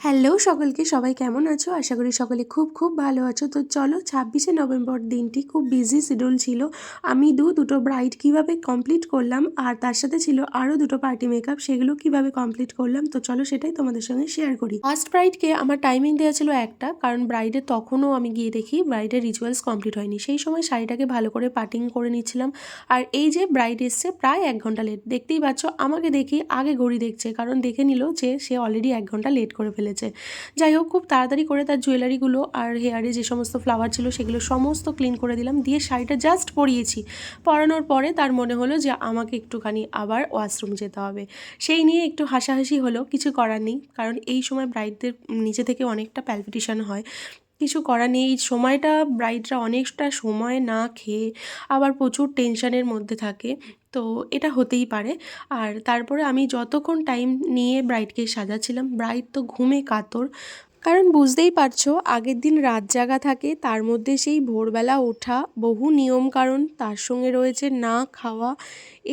Hello সকলকে, সবাই কেমন আছো? আশা করি সকলে খুব খুব ভালো আছো। তো চলো, 26শে নভেম্বর দিনটি খুব বিজি শিডিউল ছিল। আমি দুটো ব্রাইড কিভাবে কমপ্লিট করলাম, আর তার সাথে ছিল আরও দুটো পার্টি মেকআপ, সেগুলো কিভাবে কমপ্লিট করলাম। তো চলো সেটাই তোমাদের সঙ্গে শেয়ার করি। ফার্স্ট ব্রাইডকে আমার টাইমিং দেওয়া ছিল একটা, কারণ ব্রাইডের তখনও আমি গিয়ে দেখি ব্রাইডের রিচুয়ালস কমপ্লিট হয়নি। সেই সময় শাড়িটাকে ভালো করে পাটিং করে নিচ্ছিলাম। আর এই যে ব্রাইড এসছে প্রায় 1 ঘন্টা লেট, দেখতেই পাচ্ছ। আমাকে দেখি আগে ঘড়ি দেখছে, কারণ দেখে নিল যে সে অলরেডি 1 ঘন্টা লেট করে ফেলেছে। যাই হোক, খুব তাড়াতাড়ি করে তার জুয়েলারিগুলো আর হেয়ারে যে সমস্ত ফ্লাওয়ার ছিল সেগুলো সমস্ত ক্লিন করে দিলাম, দিয়ে শাড়িটা জাস্ট পরিয়েছি। পরানোর পরে তার মনে হলো যে আমাকে একটুখানি আবার ওয়াশরুম যেতে হবে। সেই নিয়ে একটু হাসাহাসি হলো, কিছু করার নেই, কারণ এই সময় ব্রাইডদের নিচে থেকে অনেকটা প্যালপিটেশন হয়। কিছু করার নেই, এই সময়টা ব্রাইডরা অনেকটা সময় না খেয়ে আবার প্রচুর টেনশনের মধ্যে থাকে, তো এটা হতেই পারে। আর তারপরে আমি যতক্ষণ টাইম নিয়ে ব্রাইডকে সাজাচ্ছিলাম, ব্রাইড তো ঘুমে কাতর, কারণ বুঝতেই পারছো আগের দিন রাত জাগা থাকে, তার মধ্যে সেই ভোরবেলা ওঠা, বহু নিয়ম কারণ, তার সঙ্গে রয়েছে না খাওয়া।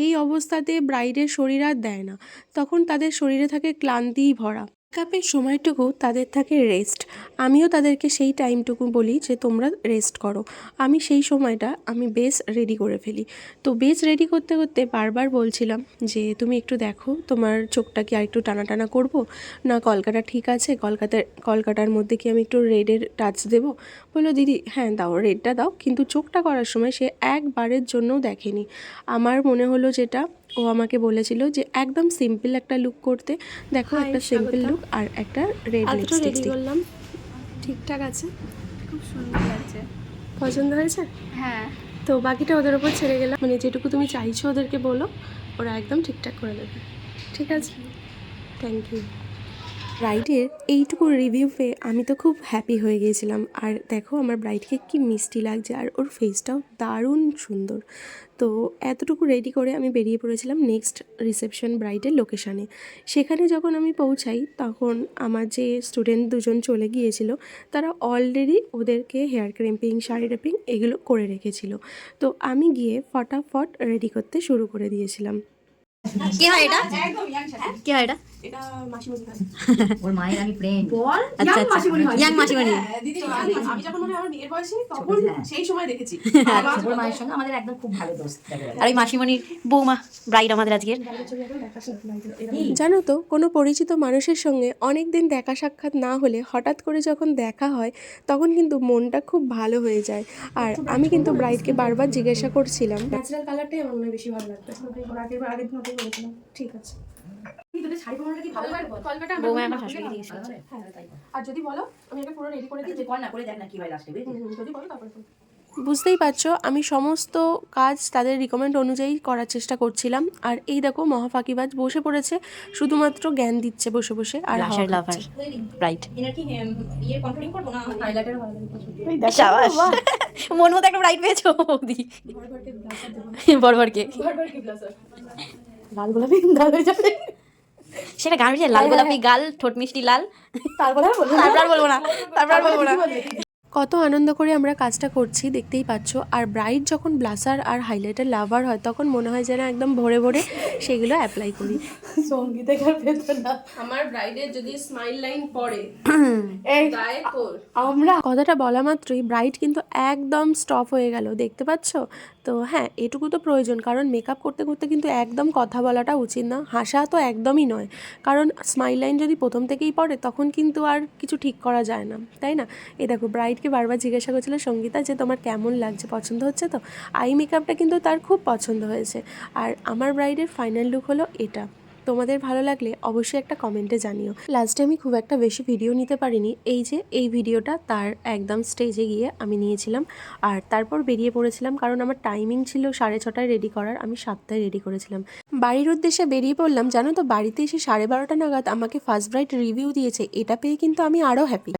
এই অবস্থাতে ব্রাইডের শরীর আর দেয় না, তখন তাদের শরীরে থাকে ক্লান্তিই ভরা। মেকআপের সময়টুকু তাদের থাকে রেস্ট। আমিও তাদেরকে সেই টাইমটুকু বলি যে তোমরা রেস্ট করো। আমি সেই সময়টা আমি বেশ রেডি করে ফেলি। তো বেশ রেডি করতে করতে বারবার বলছিলাম যে তুমি একটু দেখো তোমার চোখটা কি আর একটু টানা টানা করবো, না কলকাটা ঠিক আছে, কলকাটার মধ্যে কি আমি একটু রেডের টাচ দেবো। বললো দিদি হ্যাঁ দাও, রেডটা দাও। কিন্তু চোখটা করার সময় সে একবারের জন্যও দেখেনি। আমার মনে হলো যেটা ও আমাকে বলেছিল যে একদম সিম্পল একটা লুক করতে। দেখো একটা সিম্পল লুক আর একটা রেড লিপস্টিক করলাম, ঠিকঠাক আছে, খুব সুন্দর লাগছে। পছন্দ হয়েছে? হ্যাঁ, তো বাকিটা ওদের ওপর ছেড়ে গেলাম, মানে যেটুকু তুমি চাইছো ওদেরকে বলো, ওরা একদম ঠিকঠাক করে দেবে। ঠিক আছে, থ্যাংক ইউ। ব্রাইডের এইটুকু রিভিউ পেয়ে আমি তো খুব হ্যাপি হয়ে গিয়েছিলাম। আর দেখো আমার ব্রাইডকে কি মিষ্টি লাগছে, আর ওর ফেসটাও দারুণ সুন্দর। তো এতটুকু রেডি করে আমি বেরিয়ে পড়েছিলাম নেক্সট রিসেপশন ব্রাইডের লোকেশানে। সেখানে যখন আমি পৌঁছাই তখন আমার যে স্টুডেন্ট দুজন চলে গিয়েছিল, তারা অলরেডি ওদেরকে হেয়ার ক্রিম্পিং, শাড়ি র্যাপিং এগুলো করে রেখেছিল। তো আমি গিয়ে ফটাফট রেডি করতে শুরু করে দিয়েছিলাম। কি হয় এটা? কি হয় এটা? এটা মাসিমণি হয়। ওর মায়ের আমি ফ্রেন্ড। বল, আচ্ছা আচ্ছা, ইয়াং মাসিমণি। দিদি আমি যখন মনে হয় আমার বিয়ের বয়সে তখন সেই সময় দেখেছি। ওর মায়ের সঙ্গে আমাদের একদম খুব ভালো দোস্ত। আর ওই মাসিমণির বৌমা ব্রাইড আমাদের আজকের। জানো তো, কোনো পরিচিত মানুষের সঙ্গে অনেক দিন দেখা সাক্ষাৎ না হলে হঠাৎ করে যখন দেখা হয় তখন কিন্তু মনটা খুব ভালো হয়ে যায়। আর আমি কিন্তু ব্রাইডকে বারবার জিজ্ঞাসা করছিলাম, ন্যাচারাল কালারটাই আমার মনে হয় বেশি ভালো লাগবে। আগের দিন বলেছিলাম ঠিক আছে। বৌমা এখন শাশুড়ি দিয়েছে। আর যদি বলো আমি এটা পুরো রেডি করে দিই, কর না করে দেখ না কি হয় লাস্টে। যদি বলো তারপরে। বুঝতেই পারছো আমি সমস্ত কাজ তাদের রিকমেন্ড অনুযায়ী করার চেষ্টা করছিলাম। আর এই দেখো মহাফাকিবাজ বসে পড়েছে, শুধুমাত্র জ্ঞান দিচ্ছে বসে বসে। আর লাশের লাভার ব্রাইড। এনার কি ইয়ে কন্ট্রোলিং করব না হাইলাইটার ভালো। শাবাশ, মন মতো একটা ব্রাইড পেয়েছো বৌদি। বরবরকে লাল গোলাপি দাগ হয়ে যাবে। সেটা গান হয়েছে, লাল গোলাপি গাল, ঠোঁট মিষ্টি লাল। তারপর বলবো না। কত আনন্দ করে আমরা কাজটা করছি দেখতেই পাচ্ছ। আর ব্রাইড যখন ব্লাসার আর হাইলাইটার লাভার হয় তখন মনে হয় যেন একদম ভরে ভরে সেগুলো অ্যাপ্লাই করি। সঙ্গীতের ভেতর না, আমার ব্রাইডের যদি স্মাইল লাইন পড়ে আমরা কথাটা বলা মাত্রই ব্রাইড কিন্তু একদম স্টপ হয়ে গেল, দেখতে পাচ্ছ তো। হ্যাঁ, এটুকু তো প্রয়োজন, কারণ মেকআপ করতে করতে কিন্তু একদম কথা বলাটা উচিত না, হাসা তো একদমই নয়। কারণ স্মাইল লাইন যদি প্রথম থেকেই পড়ে তখন কিন্তু আর কিছু ঠিক করা যায় না, তাই না? এই দেখো ব্রাইডকে বারবার জিজ্ঞাসা করছিল সঙ্গীতা যে তোমার কেমন লাগছে, পছন্দ হচ্ছে তো। আই মেকআপটা কিন্তু তার খুব পছন্দ হয়েছে। আর আমার ব্রাইডের ফাইনাল লুক হলো এটা। তোমাদের ভালো লাগলে অবশ্যই একটা কমেন্টে জানিও। লাস্টে আমি খুব একটা বেশি ভিডিও নিতে পারিনি, এই যে এই ভিডিওটা তার একদম স্টেজে গিয়ে আমি নিয়েছিলাম। আর তারপর বেরিয়ে পড়েছিলাম, কারণ আমার টাইমিং ছিল 6:30টায় রেডি করার, আমি 7টায় রেডি করেছিলাম। বাড়ির উদ্দেশ্যে বেরিয়ে পড়লাম। জানো তো, বাড়িতে এসে 12:30 নাগাদ আমাকে ফার্স্ট ব্রাইড রিভিউ দিয়েছে, এটা পেয়ে কিন্তু আমি আরও হ্যাপি।